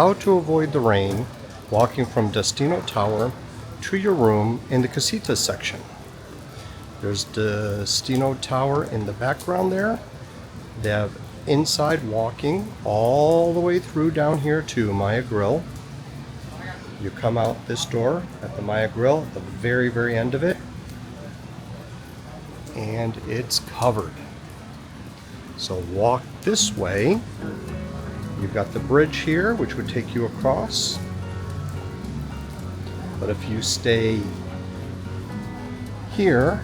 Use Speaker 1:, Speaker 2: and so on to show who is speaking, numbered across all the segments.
Speaker 1: how to avoid the rain walking from Destino Tower to your room in the Casitas section. There's Destino Tower in the background there. They have inside walking all the way through down here to Maya Grill. You come out this door at the Maya Grill at the very, very end of it, and it's covered. So walk this way. You've got the bridge here, which would take you across. But if you stay here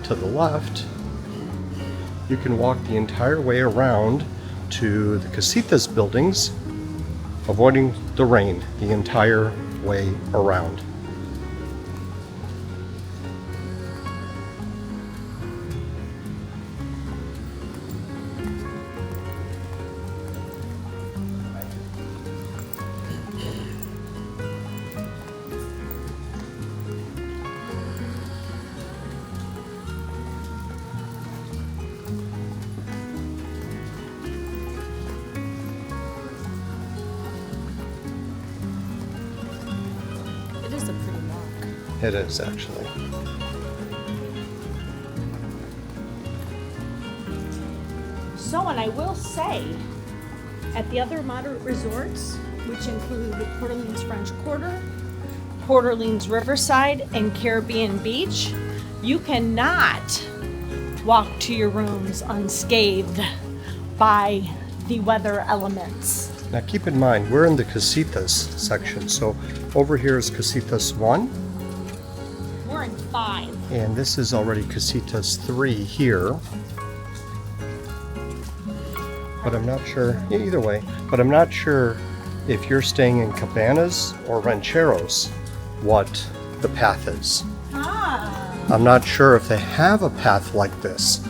Speaker 1: to the left, you can walk the entire way around to the Casitas buildings, avoiding the rain the entire way around.
Speaker 2: It is a pretty walk.
Speaker 1: It is actually.
Speaker 2: So, and I will say, at the other moderate resorts, which include the Port Orleans French Quarter, Port Orleans Riverside, and Caribbean Beach, you cannot walk to your rooms unscathed by the weather elements.
Speaker 1: Now keep in mind, we're in the Casitas section, so over here is Casitas 1.
Speaker 2: We're in 5.
Speaker 1: And this is already Casitas 3 here. But I'm not sure, either way, but I'm not sure if you're staying in cabanas or rancheros, what the path is. I'm not sure if they have a path like this.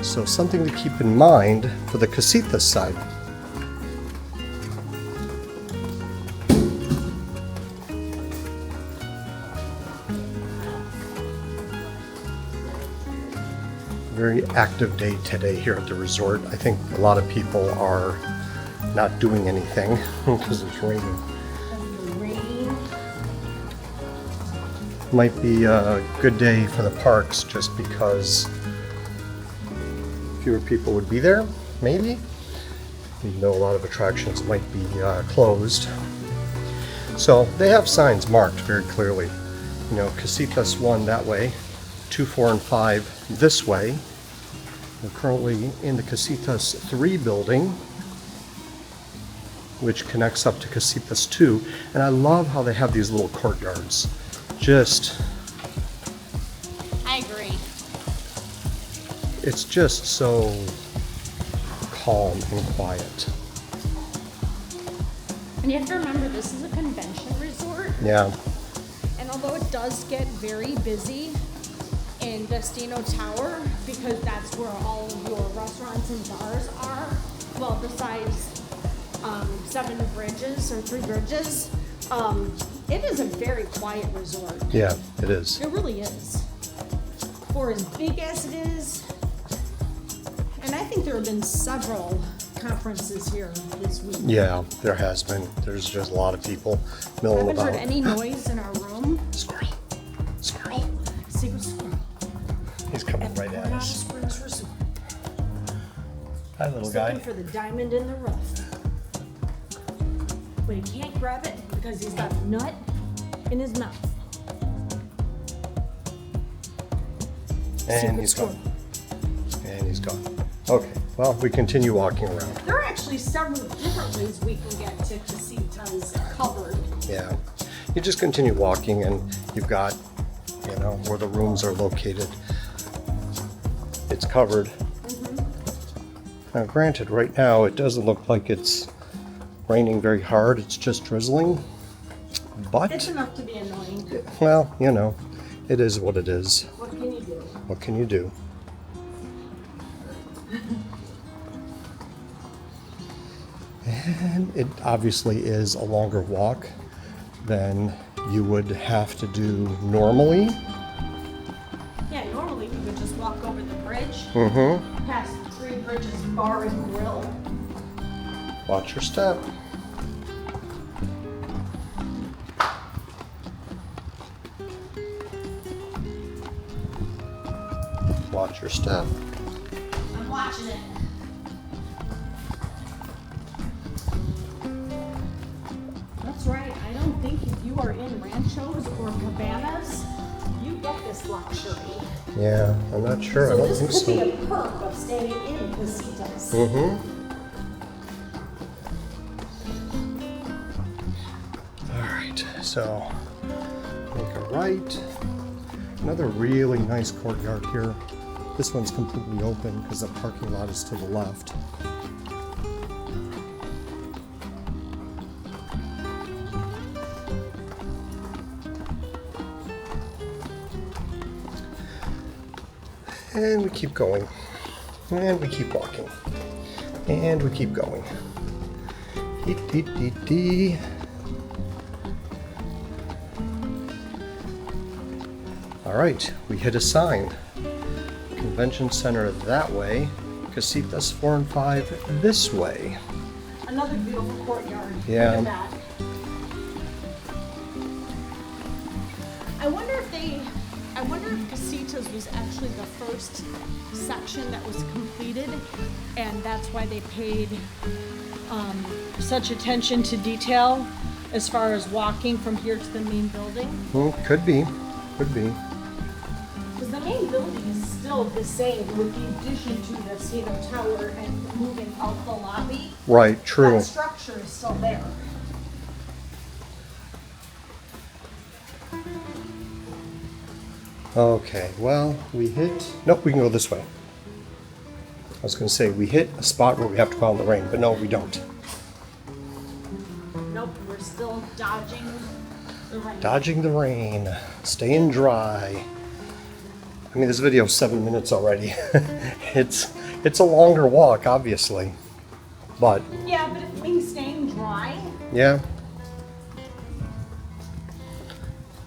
Speaker 1: So something to keep in mind for the Casitas side. Very active day today here at the resort. I think a lot of people are not doing anything because it's raining. Might be a good day for the parks just because fewer people would be there, maybe. Even though a lot of attractions might be closed. So they have signs marked very clearly. You know, Casitas 1 that way, 2, 4, and 5 this way. We're currently in the Casitas 3 building, which connects up to Casitas 2. And I love how they have these little courtyards.
Speaker 2: I agree.
Speaker 1: It's just so calm and quiet.
Speaker 2: And you have to remember, this is a convention resort.
Speaker 1: Yeah.
Speaker 2: And although it does get very busy in Destino Tower, because that's where all of your restaurants and bars are, well, besides 7 bridges or 3 bridges, it is a very quiet resort.
Speaker 1: Yeah, it is.
Speaker 2: It really is. For as big as it is, and I think there have been several conferences here this week.
Speaker 1: Yeah, there has been. There's just a lot of people
Speaker 2: I
Speaker 1: milling
Speaker 2: haven't
Speaker 1: about.
Speaker 2: heard any noise in our room.
Speaker 1: Squirrel. Squirrel.
Speaker 2: Secret squirrel.
Speaker 1: He's coming
Speaker 2: At the
Speaker 1: right at
Speaker 2: Coronado
Speaker 1: us.
Speaker 2: Springs Resort.
Speaker 1: Hi, little
Speaker 2: He's
Speaker 1: guy.
Speaker 2: looking for the diamond in the rough. But he can't grab it because he's got a nut in his mouth.
Speaker 1: And
Speaker 2: Secret
Speaker 1: he's
Speaker 2: squirrel.
Speaker 1: gone. And he's gone. Okay, well, we continue walking around.
Speaker 2: There are actually several different ways we can get to Casitas covered.
Speaker 1: Yeah. You just continue walking and you've got, you know, where the rooms are located. It's covered. Now, granted, right now it doesn't look like it's raining very hard. It's just drizzling. But,
Speaker 2: It's enough to be annoying.
Speaker 1: well, you know, it is what it is.
Speaker 2: What can you do?
Speaker 1: What can you do? And it obviously is a longer walk than you would have to do normally.
Speaker 2: Yeah, normally we would just walk over the bridge,
Speaker 1: Mm-hmm.
Speaker 2: past 3 bridges bar and grill.
Speaker 1: Watch your step. Watch your step.
Speaker 2: I'm watching it. That's right. I don't think if you are in ranchos or cabanas, you get this luxury.
Speaker 1: Yeah, I'm not sure.
Speaker 2: So
Speaker 1: I don't
Speaker 2: this
Speaker 1: think
Speaker 2: could
Speaker 1: so.
Speaker 2: be a perk of staying in Casitas.
Speaker 1: Mm-hmm. All right, so make a right. Another really nice courtyard here. This one's completely open because the parking lot is to the left. And we keep going. And we keep walking. And we keep going. Dee. All right, we hit a sign. Convention Center that way. Casitas 4 and 5 this way.
Speaker 2: Another beautiful courtyard.
Speaker 1: Yeah.
Speaker 2: Look at that. I wonder if Casitas was actually the first section that was completed, and that's why they paid such attention to detail as far as walking from here to the main building.
Speaker 1: Could be. Could be.
Speaker 2: Because the main building is still the same with the addition to the Destino Tower and moving out the lobby.
Speaker 1: Right, true.
Speaker 2: That structure is still there.
Speaker 1: Okay, well, we hit... Nope, we can go this way. I was going to say, we hit a spot where we have to go out in the rain, but no, we don't.
Speaker 2: Nope, we're still dodging the rain.
Speaker 1: Dodging the rain, staying dry. I mean, this video is 7 minutes already. It's a longer walk, obviously, but...
Speaker 2: Yeah, but it means staying dry.
Speaker 1: Yeah.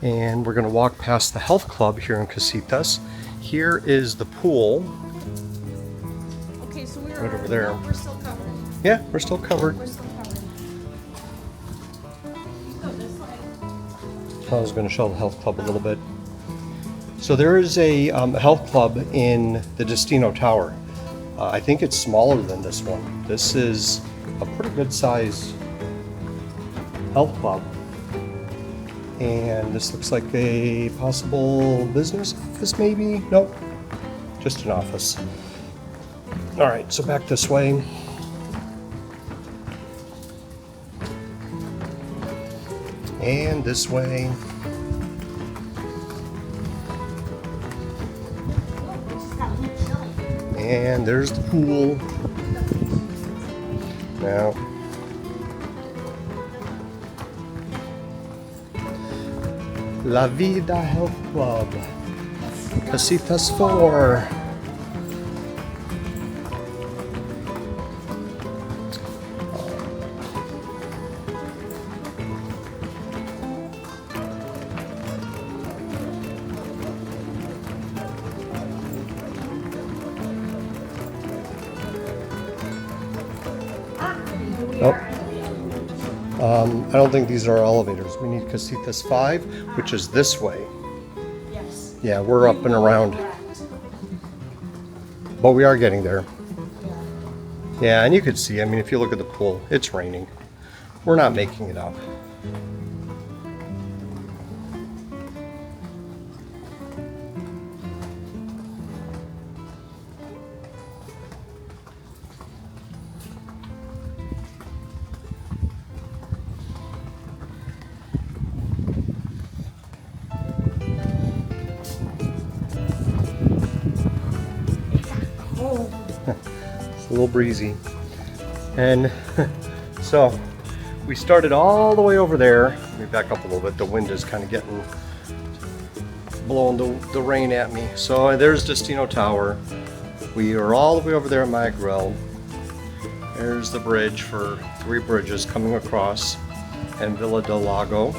Speaker 1: And we're going to walk past the health club here in Casitas. Here is the pool.
Speaker 2: Okay, so we're
Speaker 1: Right over there.
Speaker 2: no, we're still covered.
Speaker 1: Yeah, we're still covered.
Speaker 2: We're still covered. Go this way.
Speaker 1: I was going to show the health club a little bit. So there is a health club in the Destino Tower. I think it's smaller than this one. This is a pretty good size health club. And this looks like a possible business office, maybe? Nope, just an office. All right, so back this way. And this way.
Speaker 2: Look, we just got a little chilly.
Speaker 1: And there's the pool. Now, La Vida Health Club, Casitas 4. Nope. I don't think these are elevators. We need Casitas 5, which is this way.
Speaker 2: Yes.
Speaker 1: Yeah, we're up and around, but we are getting there. Yeah, and you could see, I mean, if you look at the pool, it's raining. We're not making it up. It's a little breezy. And so we started all the way over there. Let me back up a little bit. The wind is kind of blowing the rain at me. So there's Destino Tower. We are all the way over there at my grill. There's the bridge for 3 bridges coming across, and Villa del Lago.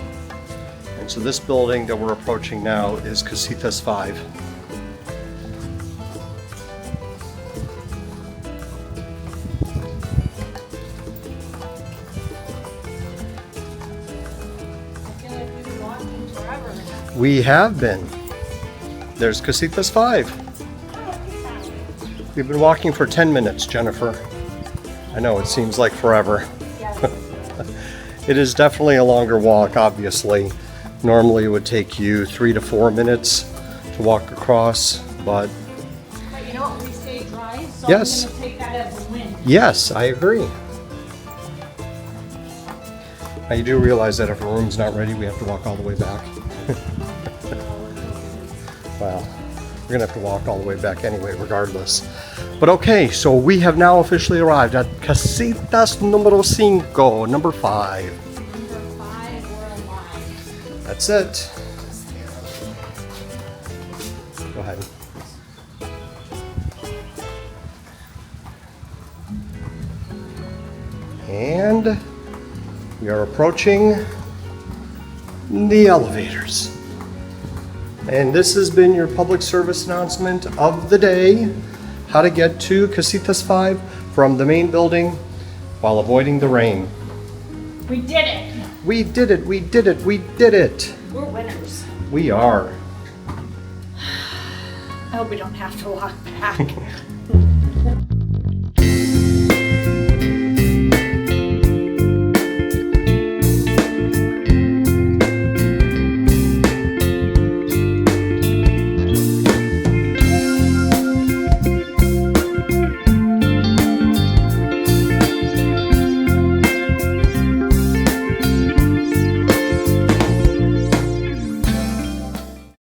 Speaker 1: And so this building that we're approaching now is Casitas 5.
Speaker 2: Forever.
Speaker 1: We have been. There's Casitas 5. We've been walking for 10 minutes, Jennifer. I know it seems like forever.
Speaker 2: Yes.
Speaker 1: It is definitely a longer walk, obviously. Normally it would take you 3 to 4 minutes to walk across, but
Speaker 2: But you know what? We stay dry, so
Speaker 1: Yes.
Speaker 2: I'm going to take that as a win.
Speaker 1: yes, I agree. Now you do realize that if a room's not ready, we have to walk all the way back. Well, we're gonna have to walk all the way back anyway, regardless. But okay, so we have now officially arrived at Casitas número 5, number 5.
Speaker 2: Number 5, we're alive.
Speaker 1: That's it. Go ahead. And we are approaching the elevators. And this has been your public service announcement of the day. How to get to Casitas 5 from the main building while avoiding the rain.
Speaker 2: We did it.
Speaker 1: We did it, we did it, we did it.
Speaker 2: We're winners.
Speaker 1: We are.
Speaker 2: I hope we don't have to walk back.